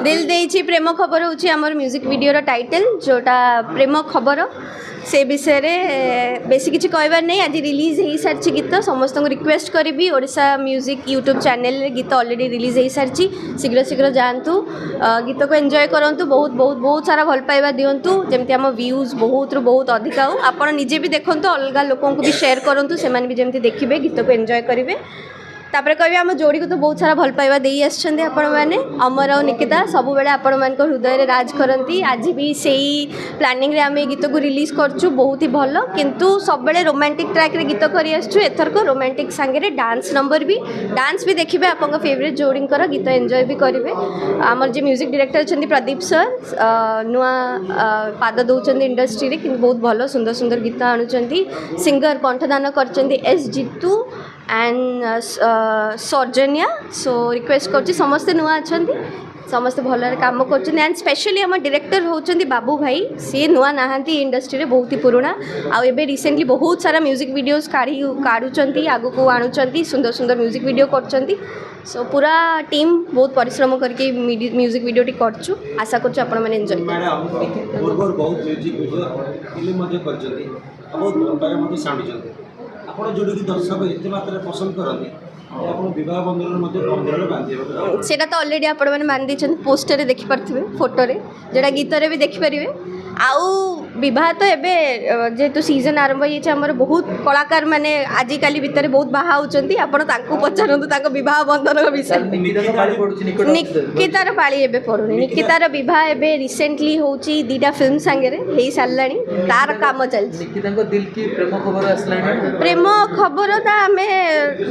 दिल देइछि प्रेम खबर होछि हमर म्यूजिक वीडियो टाइटल जोटा प्रेम खबर से विषय रे बेसी किछि कहबार नहीं। आज रिलीज हो सारी गीत समस्त को रिक्वेस्ट करी ओडिशा म्यूजिक यूट्यूब चैनल रे गीत ऑलरेडी रिलीज हो सारी शीघ्र शीघ्र जातु गीत को एंजॉय करंतु बहुत बहुत बहुत सारा भल पाइबा दिंतु जमती आम व्यूज बहुत रु बहुत अधिक हो आपण निजे भी देखंतु अलग लोकों को भी शेयर करंतु से माने भी जमती देखिबे गीत को एंजॉय करिवे। तापर कह आम जोड़ी को तो बहुत सारा भल पाइबा दे आछन आपण मैंने अमर और निकिता सब बेले आपण मान हृदय राज करती। आज भी सही प्लानिंग रे आम गीत को रिलीज करछु बहुत ही भल किंतु सब बेले रोमांटिक ट्रैक रे गीत करी आछछु एथर को रोमांटिक संगे डांस नंबर भी डांस भी देखिबे आपन फेवरेट जोड़ी कर गीत एंजॉय भी करेंगे। आमर जे म्यूजिक डायरेक्टर छथि प्रदीप सर नुआ पाद दौरान इंडस्ट्री रे किंतु बहुत भल सुंदर सुंदर गीत आणुचंती। सिंगर कंठदान करचंती S Jeetu and Soujanya so request कर समस्ते नुआ अच्छा समस्ते भल काम कर एंड स्पेशली आम डायरेक्टर होचंती बाबू भाई सी नुआ नहांती इंडस्ट्री रे बहुत ही पुराना आउ एबे रिसेंटली बहुत सारा म्यूजिक वीडियोस काढ़ुचंती आगु को आणुचंती सुंदर सुंदर म्यूजिक वीडियो करचंती। सो पूरा टीम बहुत परिश्रम करके म्यूजिक वीडियो टी करछु आशा करछु आपण माने एंजॉय बहुत म्यूजिक वीडियो फिल्म मध्ये करचंती बहुत बारे मध्ये साउंड आपण जोड़ी दर्शक एते मात्रा पसंद करती सेटा तो ऑलरेडी आपण मैंने मान दी पोस्टर देखि पार्थिबे फोटो रे जेटा गीत रे भी देखि परिबे। आउ विवाह तो एबे जेतु सीजन आरंभ होइछे हमर बहुत कलाकार माने आजि काली भितर बहुत बाहा होचंती आपण तांको पचारंतु तांको विवाह बंधन विषय। निकितार पाली एबे पडुनी निकितार विवाह एबे रिसेंटली होची दीटा फिल्म संगे रे हेई सारलानी तार काम चलछि। निकितांको दिल की प्रेम खबर आसलानी प्रेम खबर ता हमें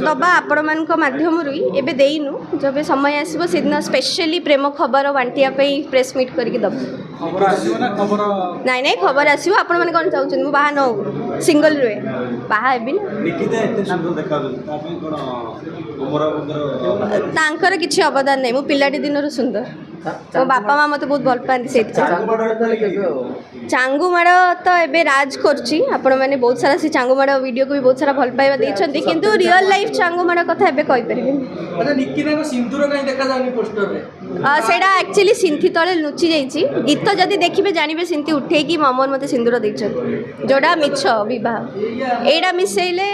दबा आपण मानक माध्यम रु एबे देइनु जब समय आसीबो सेदिन स्पेशली प्रेम खबर बांटिया पे प्रेस मीट करके दब खबर आसीबो ना खबर नहीं नहीं खबर आसीबो आपण माने कोन चाहउछन मु बाहा न सिंगल रुए बाहा हेबी निकिता एते सुंदर देखा ता पे कोन अमरा बंदर तांकर किछि अवदान नै मु पिलाटी दिन रु सुंदर मो बापा माँ मत बहुत भल पाती से चांगुमाड़ तो एबे राज करछि आपण माने बहुत सारा से चांगुमाड़ वीडियो को भी बहुत सारा भल पाइबा दैछन्ती किंतु रियल लाइफ चांगुमाड़ कथा एबे कहि परिबे अच्छा निकिता को सिंदूर काई देखा जानी पोस्टर रे सेटा एक्चुअली सिंथी तले लुचि जाइछि गीत जदी देखिबे जानिबे सिंथी उठे कि ममन मते सिंदूर दैछन्ती जोडा मिछ विवाह एडा मिसेले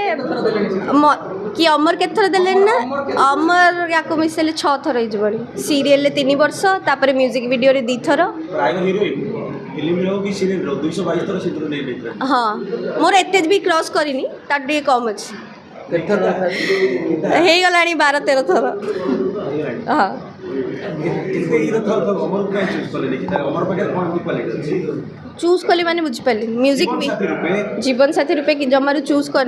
कि अमर के थर देले ना अमर याको मिसेले 6 थर हो जबनी सीरियल 3 वर्ष तापर म्यूजिक वीडियो रे 2 थर प्राय हीरोइन फिल्म रे भी सीरियल रो 222 थर सिंदूर नै लेथरा। हां मोर एते भी क्रॉस करिनी तार डे कम अछि हे गलानी 12 13 थर। हां चूज कली माने बुझ पाली म्यूजिक भी जीवन साथी रूपे कि जमारू चूज कर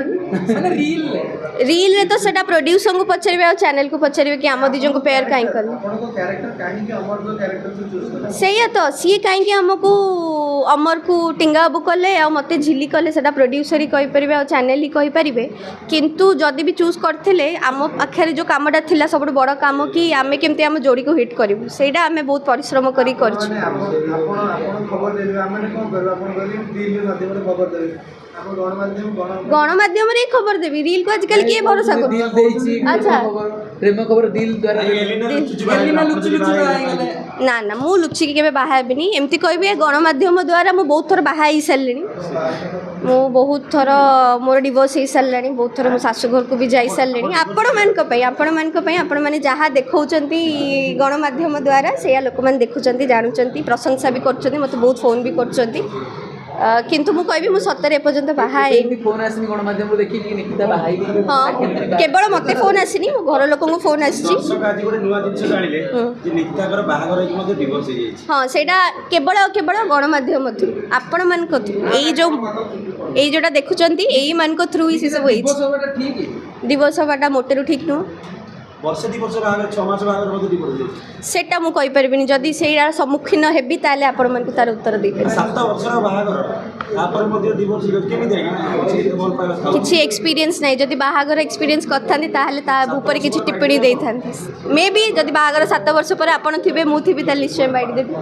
रील रे तो सेटा प्रोड्यूसर को पछरबे और चैनल को पछरबे कि आम दिजन को पेयर काई कर सेया तो सी काई हमको अमर को टिंगा बुक कले आ मते झिली कले सेटा प्रोड्यूसर ही कहि परिबे और चैनल ही कहि परिबे किंतु जदी भी चूज करथिले आम आखरे जो कामटा थिला सब बड़ काम कि आमे केमते आम जोड़ी को हिट करिवु सेटा आमे बहुत परिश्रम करी करछु। गणमाध्यम रे खबर देवी रील को आजकल के भरोसा कर अच्छा प्रेम खबर दिल द्वारा ना ना मु लुचि के बाहा हेबिनी एमती कहबी गणमाध्यम द्वारा मु बहुत थर बाहा ही सारलिनी मु बहुत थर मोर डिवोर्स हो सारलानी बहुत थर मो शाशु घर को भी जाई सारलिनी आपण माने जहाँ देखौचंती गणमाध्यम द्वारा से लोक माने देखुचंती जानुचंती प्रशंसा भी करचंती मते बहुत फोन भी करचंती किंतु मु कहबी मु सतरे पर्यंत बाहा फोन आसनी गणमाध्यम रो देखि कि निकिता बाहा ही हां केवल मते फोन आसनी मो घर लोक को फोन आसी दर्शक आज गोटे नुवा जिंस जानिले जे निकिता कर बाहागर होई मते डिवोर्स हो जाई हां सेटा केवल गणमाध्यम थ्रू आपण मान को थ्रू एई जोटा देखुचंती एई मान को थ्रू ही से सब होई डिवोर्स होबाटा मोटेरु ठीक नु वर्ष 2 वर्ष बाहागर 6 मास बाहागर मते डिवोर्स सेटा मु कहि परबिनी जदी सेरा सम्मुखीन हेबी ताले आपण मान को तार उत्तर दे 7 वर्ष बाहागर तापर मते डिवोर्स केमि देगा किछि एक्सपीरियंस नै जदी बाहागर एक्सपीरियंस करथांती ताले ता ऊपर किछि टिप्पणी देथांती मे बी जदी बाहागर 7 वर्ष पर आपण थिबे मु थिबी ता निश्चय बाइड देबी।